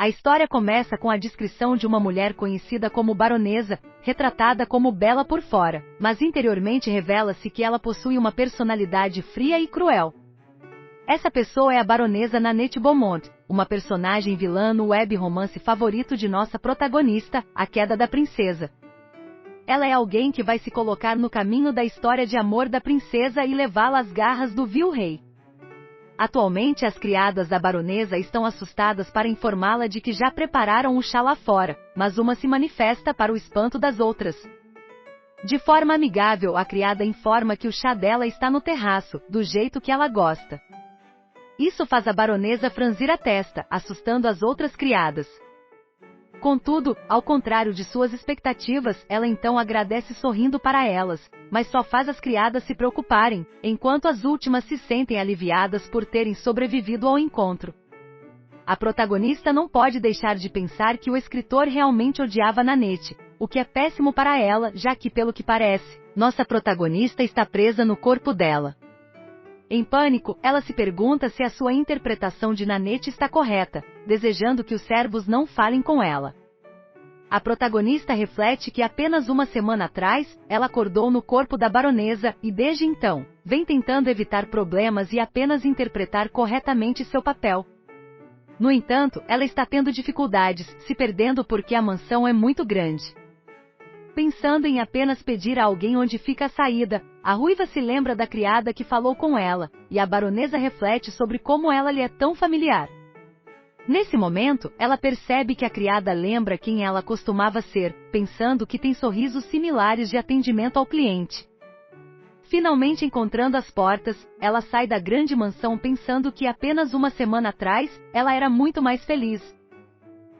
A história começa com a descrição de uma mulher conhecida como baronesa, retratada como bela por fora, mas interiormente revela-se que ela possui uma personalidade fria e cruel. Essa pessoa é a baronesa Nanette Beaumont, uma personagem vilã no web romance favorito de nossa protagonista, A Queda da Princesa. Ela é alguém que vai se colocar no caminho da história de amor da princesa e levá-la às garras do vil rei. Atualmente as criadas da baronesa estão assustadas para informá-la de que já prepararam o chá lá fora, mas uma se manifesta para o espanto das outras. De forma amigável, a criada informa que o chá dela está no terraço, do jeito que ela gosta. Isso faz a baronesa franzir a testa, assustando as outras criadas. Contudo, ao contrário de suas expectativas, ela então agradece sorrindo para elas, mas só faz as criadas se preocuparem, enquanto as últimas se sentem aliviadas por terem sobrevivido ao encontro. A protagonista não pode deixar de pensar que o escritor realmente odiava Nanette, o que é péssimo para ela, já que, pelo que parece, nossa protagonista está presa no corpo dela. Em pânico, ela se pergunta se a sua interpretação de Nanette está correta, desejando que os servos não falem com ela. A protagonista reflete que apenas uma semana atrás, ela acordou no corpo da baronesa e desde então, vem tentando evitar problemas e apenas interpretar corretamente seu papel. No entanto, ela está tendo dificuldades, se perdendo porque a mansão é muito grande. Pensando em apenas pedir a alguém onde fica a saída, a ruiva se lembra da criada que falou com ela, e a baronesa reflete sobre como ela lhe é tão familiar. Nesse momento, ela percebe que a criada lembra quem ela costumava ser, pensando que tem sorrisos similares de atendimento ao cliente. Finalmente encontrando as portas, ela sai da grande mansão pensando que apenas uma semana atrás, ela era muito mais feliz.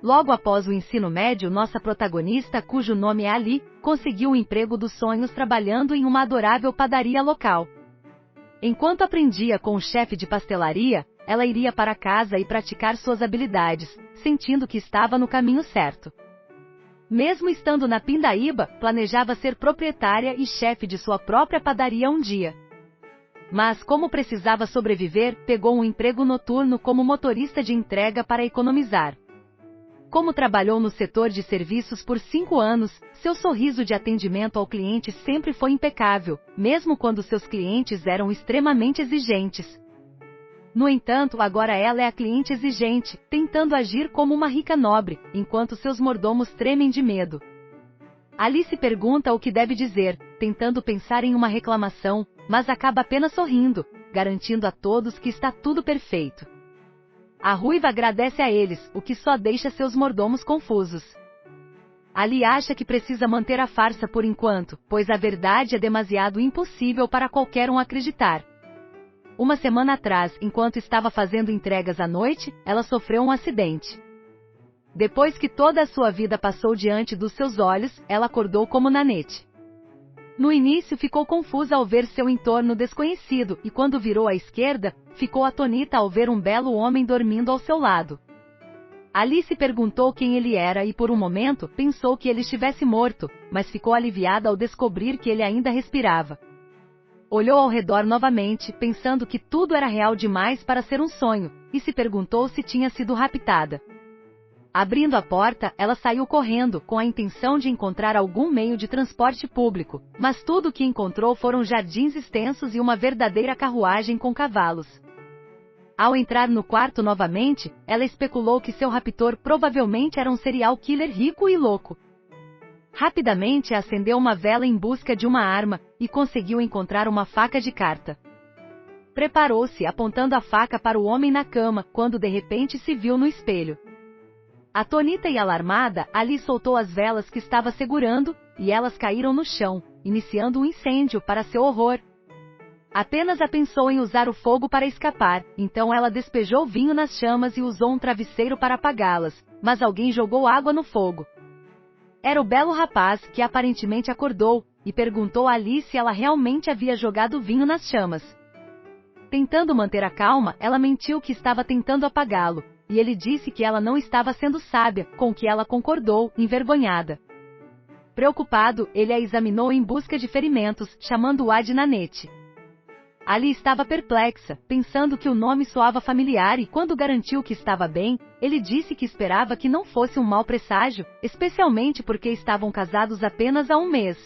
Logo após o ensino médio, nossa protagonista, cujo nome é Ali, conseguiu o emprego dos sonhos trabalhando em uma adorável padaria local. Enquanto aprendia com o chefe de pastelaria, ela iria para casa e praticar suas habilidades, sentindo que estava no caminho certo. Mesmo estando na pindaíba, planejava ser proprietária e chefe de sua própria padaria um dia. Mas, como precisava sobreviver, pegou um emprego noturno como motorista de entrega para economizar. Como trabalhou no setor de serviços por 5 anos, seu sorriso de atendimento ao cliente sempre foi impecável, mesmo quando seus clientes eram extremamente exigentes. No entanto, agora ela é a cliente exigente, tentando agir como uma rica nobre, enquanto seus mordomos tremem de medo. Alice pergunta o que deve dizer, tentando pensar em uma reclamação, mas acaba apenas sorrindo, garantindo a todos que está tudo perfeito. A ruiva agradece a eles, o que só deixa seus mordomos confusos. Ali acha que precisa manter a farsa por enquanto, pois a verdade é demasiado impossível para qualquer um acreditar. Uma semana atrás, enquanto estava fazendo entregas à noite, ela sofreu um acidente. Depois que toda a sua vida passou diante dos seus olhos, ela acordou como Nanette. No início ficou confusa ao ver seu entorno desconhecido e quando virou à esquerda, ficou atonita ao ver um belo homem dormindo ao seu lado. Alice perguntou quem ele era e por um momento pensou que ele estivesse morto, mas ficou aliviada ao descobrir que ele ainda respirava. Olhou ao redor novamente, pensando que tudo era real demais para ser um sonho, e se perguntou se tinha sido raptada. Abrindo a porta, ela saiu correndo, com a intenção de encontrar algum meio de transporte público, mas tudo o que encontrou foram jardins extensos e uma verdadeira carruagem com cavalos. Ao entrar no quarto novamente, ela especulou que seu raptor provavelmente era um serial killer rico e louco. Rapidamente acendeu uma vela em busca de uma arma, e conseguiu encontrar uma faca de carta. Preparou-se, apontando a faca para o homem na cama, quando de repente se viu no espelho. Atonita e alarmada, Ali soltou as velas que estava segurando, e elas caíram no chão, iniciando um incêndio para seu horror. Apenas pensou em usar o fogo para escapar, então ela despejou vinho nas chamas e usou um travesseiro para apagá-las, mas alguém jogou água no fogo. Era o belo rapaz, que aparentemente acordou, e perguntou a Ali se ela realmente havia jogado vinho nas chamas. Tentando manter a calma, ela mentiu que estava tentando apagá-lo, e ele disse que ela não estava sendo sábia, com o que ela concordou, envergonhada. Preocupado, ele a examinou em busca de ferimentos, chamando-a de Nanette. Ali estava perplexa, pensando que o nome soava familiar e quando garantiu que estava bem, ele disse que esperava que não fosse um mau presságio, especialmente porque estavam casados apenas há um mês.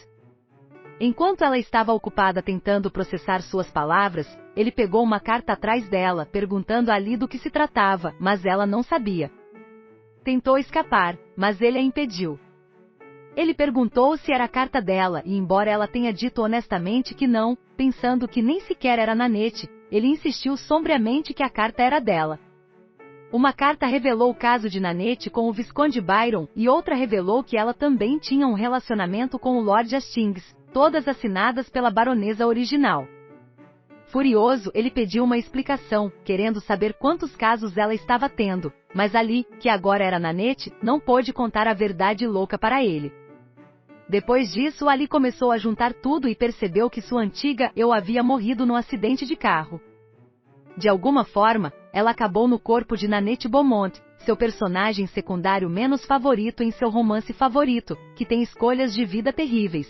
Enquanto ela estava ocupada tentando processar suas palavras, ele pegou uma carta atrás dela, perguntando a Ali do que se tratava, mas ela não sabia. Tentou escapar, mas ele a impediu. Ele perguntou se era a carta dela e embora ela tenha dito honestamente que não, pensando que nem sequer era Nanette, ele insistiu sombriamente que a carta era dela. Uma carta revelou o caso de Nanette com o Visconde Byron e outra revelou que ela também tinha um relacionamento com o Lord Hastings, todas assinadas pela baronesa original. Furioso, ele pediu uma explicação, querendo saber quantos casos ela estava tendo, mas Ali, que agora era Nanette, não pôde contar a verdade louca para ele. Depois disso, Ali começou a juntar tudo e percebeu que sua antiga eu havia morrido num acidente de carro. De alguma forma, ela acabou no corpo de Nanette Beaumont, seu personagem secundário menos favorito em seu romance favorito, que tem escolhas de vida terríveis.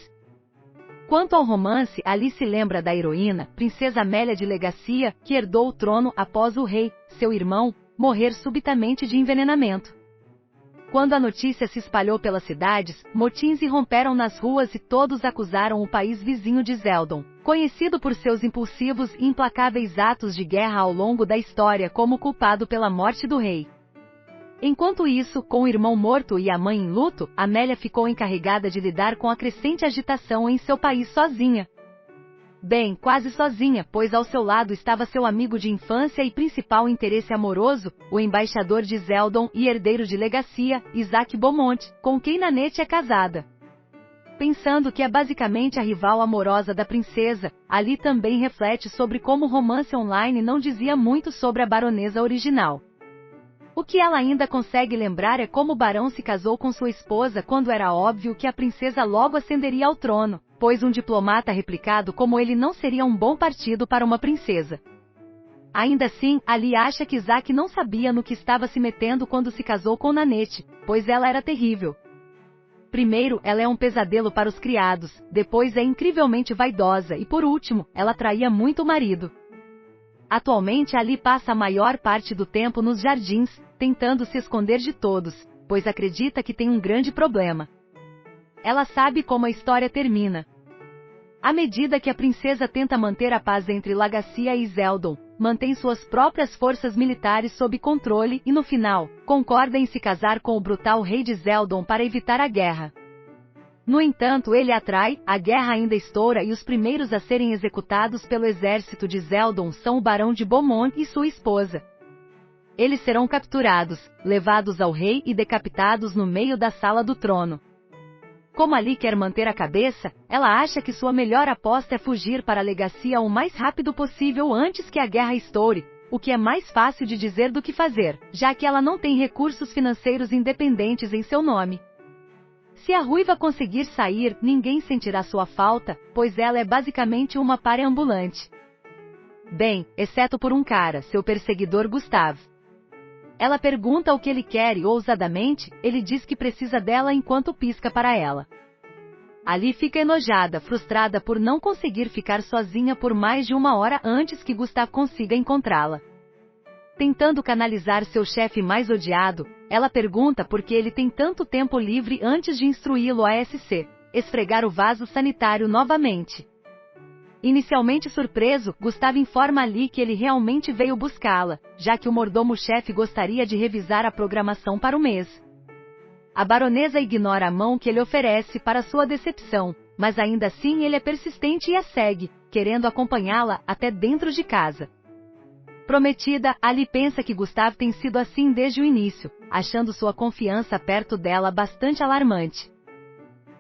Quanto ao romance, Ali se lembra da heroína, Princesa Amélia de Legacia, que herdou o trono após o rei, seu irmão, morrer subitamente de envenenamento. Quando a notícia se espalhou pelas cidades, motins irromperam nas ruas e todos acusaram o país vizinho de Zeldon, conhecido por seus impulsivos e implacáveis atos de guerra ao longo da história, como culpado pela morte do rei. Enquanto isso, com o irmão morto e a mãe em luto, Amélia ficou encarregada de lidar com a crescente agitação em seu país sozinha. Bem, quase sozinha, pois ao seu lado estava seu amigo de infância e principal interesse amoroso, o embaixador de Zeldon e herdeiro de Legacia, Isaac Beaumont, com quem Nanette é casada. Pensando que é basicamente a rival amorosa da princesa, Ali também reflete sobre como o romance online não dizia muito sobre a baronesa original. O que ela ainda consegue lembrar é como o barão se casou com sua esposa quando era óbvio que a princesa logo ascenderia ao trono, pois um diplomata replicado como ele não seria um bom partido para uma princesa. Ainda assim, Ali acha que Isaac não sabia no que estava se metendo quando se casou com Nanette, pois ela era terrível. Primeiro, ela é um pesadelo para os criados, depois é incrivelmente vaidosa e por último, ela traía muito o marido. Atualmente Ali passa a maior parte do tempo nos jardins, tentando se esconder de todos, pois acredita que tem um grande problema. Ela sabe como a história termina. À medida que a princesa tenta manter a paz entre Legacia e Zeldon, mantém suas próprias forças militares sob controle e no final, concorda em se casar com o brutal rei de Zeldon para evitar a guerra. No entanto, ele atrai, a guerra ainda estoura e os primeiros a serem executados pelo exército de Zeldon são o barão de Beaumont e sua esposa. Eles serão capturados, levados ao rei e decapitados no meio da sala do trono. Como Ali quer manter a cabeça, ela acha que sua melhor aposta é fugir para a Legacia o mais rápido possível antes que a guerra estoure, o que é mais fácil de dizer do que fazer, já que ela não tem recursos financeiros independentes em seu nome. Se a ruiva conseguir sair, ninguém sentirá sua falta, pois ela é basicamente uma pária ambulante. Bem, exceto por um cara, seu perseguidor Gustave. Ela pergunta o que ele quer e, ousadamente, ele diz que precisa dela enquanto pisca para ela. Ali fica enojada, frustrada por não conseguir ficar sozinha por mais de uma hora antes que Gustave consiga encontrá-la. Tentando canalizar seu chefe mais odiado, ela pergunta por que ele tem tanto tempo livre antes de instruí-lo a esfregar o vaso sanitário novamente. Inicialmente surpreso, Gustave informa Ali que ele realmente veio buscá-la, já que o mordomo-chefe gostaria de revisar a programação para o mês. A baronesa ignora a mão que ele oferece para sua decepção, mas ainda assim ele é persistente e a segue, querendo acompanhá-la até dentro de casa. Prometida, Ali pensa que Gustave tem sido assim desde o início, achando sua confiança perto dela bastante alarmante.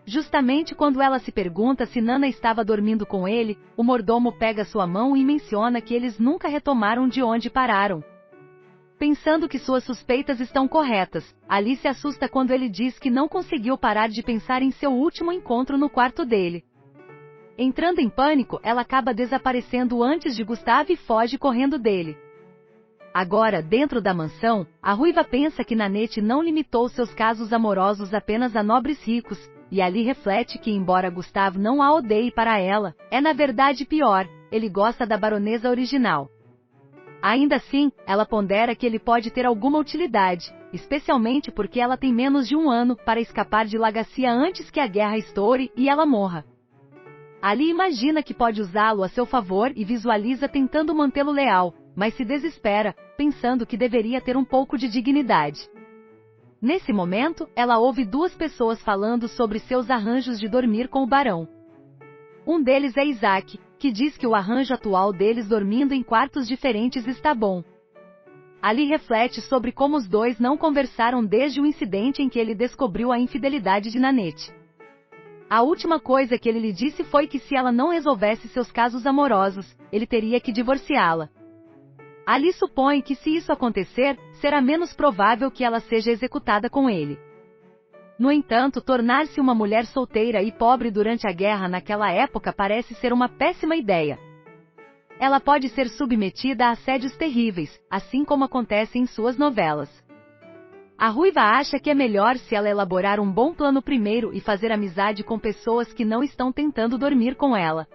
Justamente quando ela se pergunta se Nana estava dormindo com ele, o mordomo pega sua mão e menciona que eles nunca retomaram de onde pararam. Pensando que suas suspeitas estão corretas, Ali se assusta quando ele diz que não conseguiu parar de pensar em seu último encontro no quarto dele. Entrando em pânico, ela acaba desaparecendo antes de Gustave e foge correndo dele. Agora, dentro da mansão, a ruiva pensa que Nanette não limitou seus casos amorosos apenas a nobres ricos, e Ali reflete que embora Gustave não a odeie para ela, é na verdade pior, ele gosta da baronesa original. Ainda assim, ela pondera que ele pode ter alguma utilidade, especialmente porque ela tem menos de 1 ano para escapar de Lagacia antes que a guerra estoure e ela morra. Ali imagina que pode usá-lo a seu favor e visualiza tentando mantê-lo leal, mas se desespera, pensando que deveria ter um pouco de dignidade. Nesse momento, ela ouve 2 pessoas falando sobre seus arranjos de dormir com o barão. Um deles é Isaac, que diz que o arranjo atual deles dormindo em quartos diferentes está bom. Ali reflete sobre como os dois não conversaram desde o incidente em que ele descobriu a infidelidade de Nanette. A última coisa que ele lhe disse foi que se ela não resolvesse seus casos amorosos, ele teria que divorciá-la. Ali supõe que se isso acontecer, será menos provável que ela seja executada com ele. No entanto, tornar-se uma mulher solteira e pobre durante a guerra naquela época parece ser uma péssima ideia. Ela pode ser submetida a assédios terríveis, assim como acontece em suas novelas. A ruiva acha que é melhor se ela elaborar um bom plano primeiro e fazer amizade com pessoas que não estão tentando dormir com ela.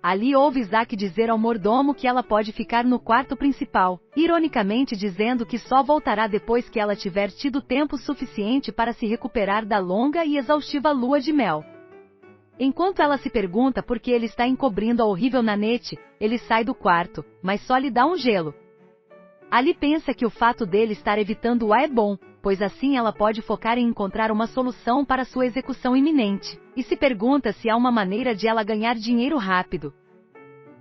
Ali ouve Isaac dizer ao mordomo que ela pode ficar no quarto principal, ironicamente dizendo que só voltará depois que ela tiver tido tempo suficiente para se recuperar da longa e exaustiva lua de mel. Enquanto ela se pergunta por que ele está encobrindo a horrível Nanette, ele sai do quarto, mas só lhe dá um gelo. Ali pensa que o fato dele estar evitando-a é bom, pois assim ela pode focar em encontrar uma solução para sua execução iminente, e se pergunta se há uma maneira de ela ganhar dinheiro rápido.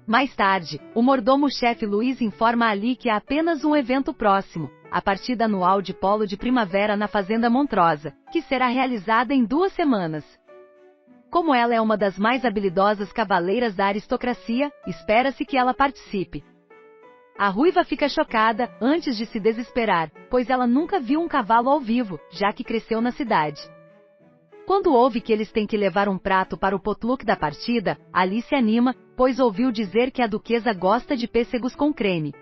Mais tarde, o mordomo-chefe Luiz informa a Ali que há apenas um evento próximo, a partida anual de polo de primavera na Fazenda Montrosa, que será realizada em 2 semanas. Como ela é uma das mais habilidosas cavaleiras da aristocracia, espera-se que ela participe. A ruiva fica chocada, antes de se desesperar, pois ela nunca viu um cavalo ao vivo, já que cresceu na cidade. Quando ouve que eles têm que levar um prato para o potluck da partida, Ali se anima, pois ouviu dizer que a duquesa gosta de pêssegos com creme.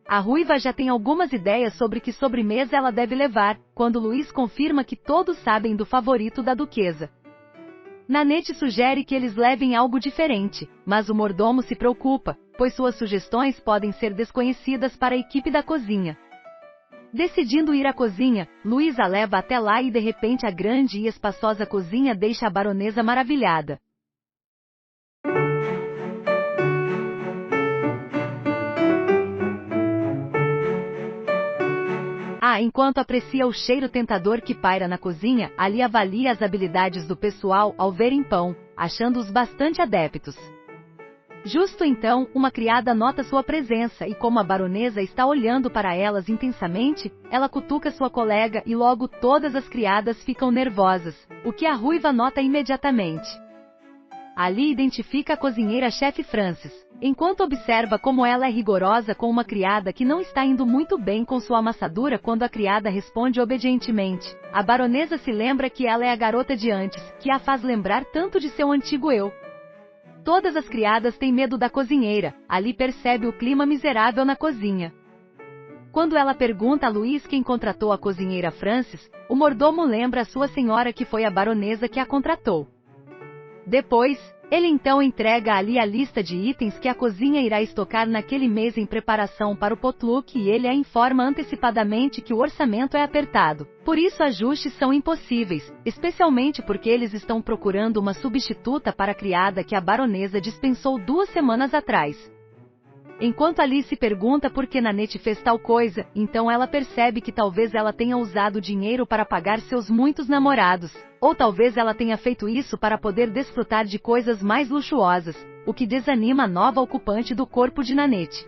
A ruiva já tem algumas ideias sobre que sobremesa ela deve levar, quando Luiz confirma que todos sabem do favorito da duquesa. Nanette sugere que eles levem algo diferente, mas o mordomo se preocupa, pois suas sugestões podem ser desconhecidas para a equipe da cozinha. Decidindo ir à cozinha, Luiz a leva até lá e de repente a grande e espaçosa cozinha deixa a baronesa maravilhada. Enquanto aprecia o cheiro tentador que paira na cozinha, Ali avalia as habilidades do pessoal ao verem pão, achando-os bastante adeptos. Justo então, uma criada nota sua presença e como a baronesa está olhando para elas intensamente, ela cutuca sua colega e logo todas as criadas ficam nervosas, o que a ruiva nota imediatamente. Ali identifica a cozinheira-chefe Frances, enquanto observa como ela é rigorosa com uma criada que não está indo muito bem com sua amassadura quando a criada responde obedientemente. A baronesa se lembra que ela é a garota de antes, que a faz lembrar tanto de seu antigo eu. Todas as criadas têm medo da cozinheira, Ali percebe o clima miserável na cozinha. Quando ela pergunta a Luiz quem contratou a cozinheira Frances, o mordomo lembra a sua senhora que foi a baronesa que a contratou. Depois, ele então entrega a Ali a lista de itens que a cozinha irá estocar naquele mês em preparação para o potluck e ele a informa antecipadamente que o orçamento é apertado. Por isso ajustes são impossíveis, especialmente porque eles estão procurando uma substituta para a criada que a baronesa dispensou 2 semanas atrás. Enquanto Ali se pergunta por que Nanette fez tal coisa, então ela percebe que talvez ela tenha usado dinheiro para pagar seus muitos namorados, ou talvez ela tenha feito isso para poder desfrutar de coisas mais luxuosas, o que desanima a nova ocupante do corpo de Nanette.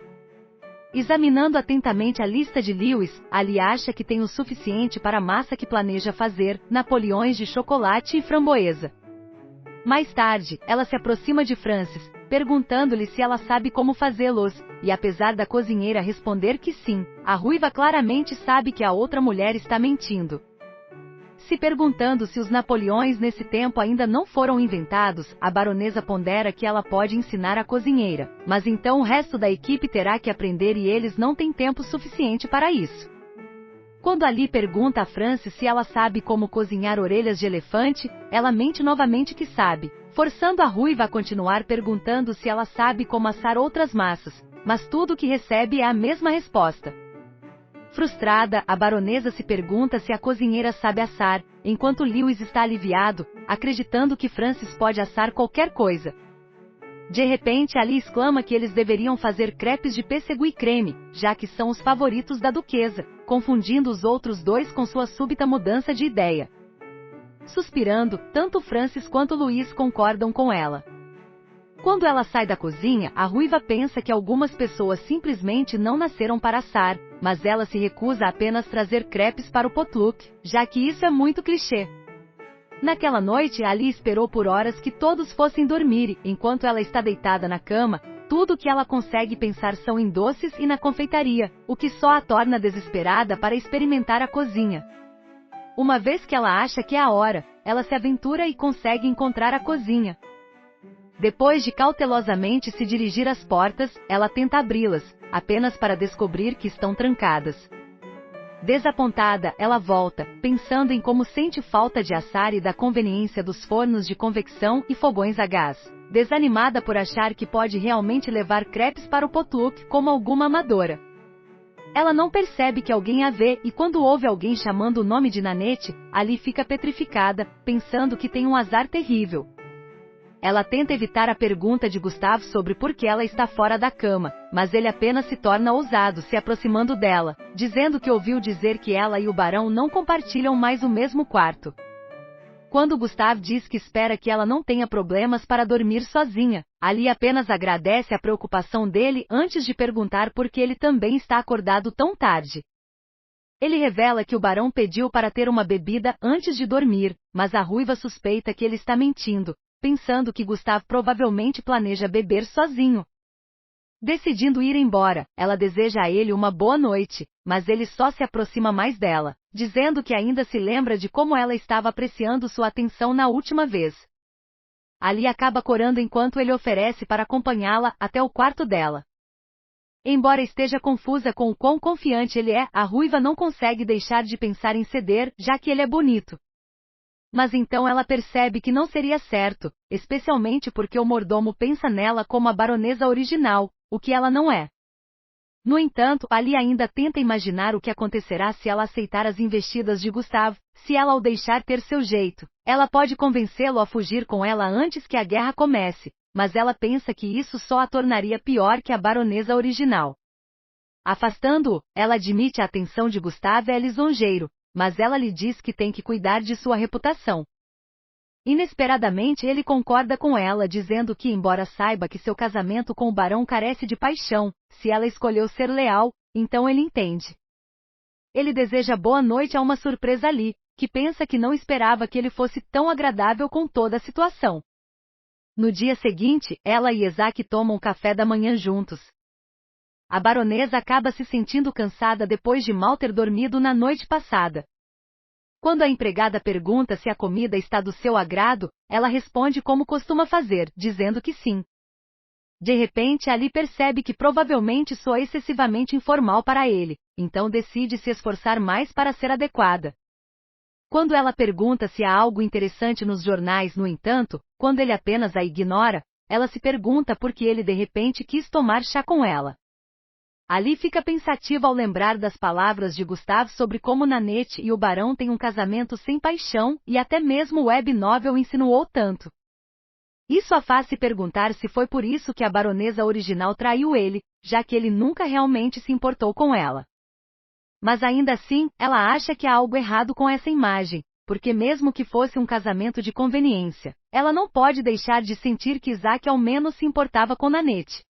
Examinando atentamente a lista de Lewis, Ali acha que tem o suficiente para a massa que planeja fazer, napoleões de chocolate e framboesa. Mais tarde, ela se aproxima de Frances, perguntando-lhe se ela sabe como fazê-los, e apesar da cozinheira responder que sim, a ruiva claramente sabe que a outra mulher está mentindo. Se perguntando se os napoleões nesse tempo ainda não foram inventados, a baronesa pondera que ela pode ensinar a cozinheira, mas então o resto da equipe terá que aprender e eles não têm tempo suficiente para isso. Quando Ali pergunta a Frances se ela sabe como cozinhar orelhas de elefante, ela mente novamente que sabe, forçando a ruiva a continuar perguntando se ela sabe como assar outras massas, mas tudo o que recebe é a mesma resposta. Frustrada, a baronesa se pergunta se a cozinheira sabe assar, enquanto Lewis está aliviado, acreditando que Frances pode assar qualquer coisa. De repente, Ali exclama que eles deveriam fazer crepes de pêssego e creme, já que são os favoritos da duquesa, confundindo os outros dois com sua súbita mudança de ideia. Suspirando, tanto Frances quanto Louise concordam com ela. Quando ela sai da cozinha, a ruiva pensa que algumas pessoas simplesmente não nasceram para assar, mas ela se recusa a apenas trazer crepes para o potluck, já que isso é muito clichê. Naquela noite, Ali esperou por horas que todos fossem dormir, e enquanto ela está deitada na cama, tudo o que ela consegue pensar são em doces e na confeitaria, o que só a torna desesperada para experimentar a cozinha. Uma vez que ela acha que é a hora, ela se aventura e consegue encontrar a cozinha. Depois de cautelosamente se dirigir às portas, ela tenta abri-las, apenas para descobrir que estão trancadas. Desapontada, ela volta, pensando em como sente falta de assar e da conveniência dos fornos de convecção e fogões a gás. Desanimada por achar que pode realmente levar crepes para o potluck como alguma amadora. Ela não percebe que alguém a vê e quando ouve alguém chamando o nome de Nanette, Ali fica petrificada, pensando que tem um azar terrível. Ela tenta evitar a pergunta de Gustave sobre por que ela está fora da cama, mas ele apenas se torna ousado se aproximando dela, dizendo que ouviu dizer que ela e o barão não compartilham mais o mesmo quarto. Quando Gustave diz que espera que ela não tenha problemas para dormir sozinha, Ali apenas agradece a preocupação dele antes de perguntar por que ele também está acordado tão tarde. Ele revela que o barão pediu para ter uma bebida antes de dormir, mas a ruiva suspeita que ele está mentindo, pensando que Gustave provavelmente planeja beber sozinho. Decidindo ir embora, ela deseja a ele uma boa noite, mas ele só se aproxima mais dela, dizendo que ainda se lembra de como ela estava apreciando sua atenção na última vez. Ali acaba corando enquanto ele oferece para acompanhá-la até o quarto dela. Embora esteja confusa com o quão confiante ele é, a ruiva não consegue deixar de pensar em ceder, já que ele é bonito. Mas então ela percebe que não seria certo, especialmente porque o mordomo pensa nela como a baronesa original, o que ela não é. No entanto, Ali ainda tenta imaginar o que acontecerá se ela aceitar as investidas de Gustave, se ela o deixar ter seu jeito. Ela pode convencê-lo a fugir com ela antes que a guerra comece, mas ela pensa que isso só a tornaria pior que a baronesa original. Afastando-o, ela admite a atenção de Gustave é lisonjeiro, mas ela lhe diz que tem que cuidar de sua reputação. Inesperadamente ele concorda com ela, dizendo que embora saiba que seu casamento com o barão carece de paixão, se ela escolheu ser leal, então ele entende. Ele deseja boa noite a uma surpresa Ali, que pensa que não esperava que ele fosse tão agradável com toda a situação. No dia seguinte, ela e Isaac tomam café da manhã juntos. A baronesa acaba se sentindo cansada depois de mal ter dormido na noite passada. Quando a empregada pergunta se a comida está do seu agrado, ela responde como costuma fazer, dizendo que sim. De repente, Ali percebe que provavelmente soa excessivamente informal para ele, então decide se esforçar mais para ser adequada. Quando ela pergunta se há algo interessante nos jornais, no entanto, quando ele apenas a ignora, ela se pergunta por que ele de repente quis tomar chá com ela. Ali fica pensativa ao lembrar das palavras de Gustave sobre como Nanette e o barão têm um casamento sem paixão, e até mesmo o web novel insinuou tanto. Isso a faz se perguntar se foi por isso que a baronesa original traiu ele, já que ele nunca realmente se importou com ela. Mas ainda assim, ela acha que há algo errado com essa imagem, porque mesmo que fosse um casamento de conveniência, ela não pode deixar de sentir que Isaac ao menos se importava com Nanette.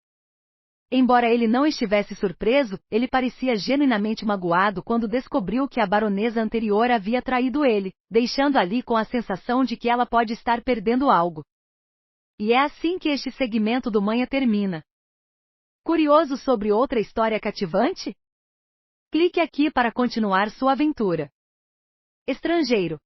Embora ele não estivesse surpreso, ele parecia genuinamente magoado quando descobriu que a baronesa anterior havia traído ele, deixando Ali com a sensação de que ela pode estar perdendo algo. E é assim que este segmento do Manhã termina. Curioso sobre outra história cativante? Clique aqui para continuar sua aventura. Estrangeiro.